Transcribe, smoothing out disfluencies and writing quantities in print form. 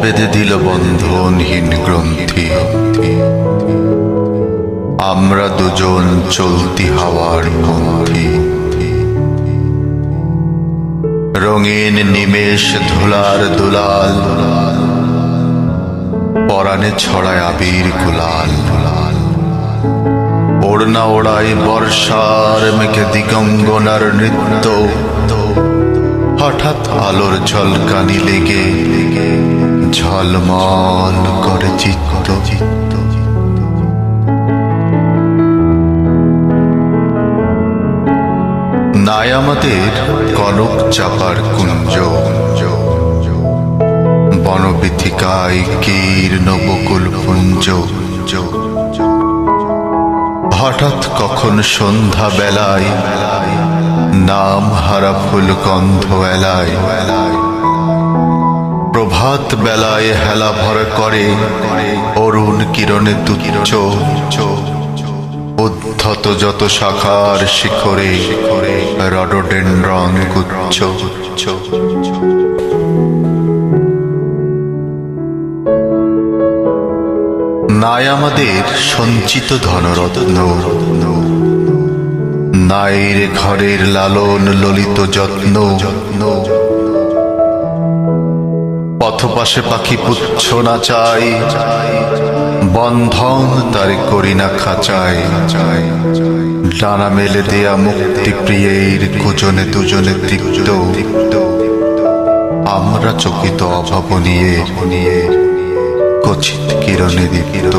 বেঁধে দিল বন্ধনহীন গ্রন্থি। আমরা দুজন চলতি হাওয়ার পথে, রঙিন নিমেষ ধুলার দুলাল, পরাণে ছড়ায় আবির গুলাল। ওড়না ওড়ায় বর্ষার মেঘে দিগঙ্গনার নৃত্য, হঠাৎ আলোর ঝলকানি লেগে ঝলমল করে চিত্ত। নাই আমাদের কনক চাপার কুঞ্জ, বনবিথিকায় কীর্ণ বকুল পুঞ্জ। হঠাৎ কখন সন্ধ্যা বেলায় নাম হারা ফুল গন্ধ এলায়। প্রভাত বেলায় হেলা ভর করে অরুণ কিরণে তুচ্ছ, উদ্ধত যত শাখার শিখরে রডোডেনড্রন গুচ্ছ। নাই আমাদের সঞ্চিত ধনরত্ন, নাই রে ঘরের লালন ললিত যত্ন। পথপাশে পাখি পুচ্ছ না চাই, বন্ধন তারে করি না খাঁচায়। ডানা মেলে দেয়া মুক্তি প্রিয়ের কুজনে দুজনে তৃপ্ত, আমরা চকিত অভাবনীয় কচিত কিরণে দীপ্ত।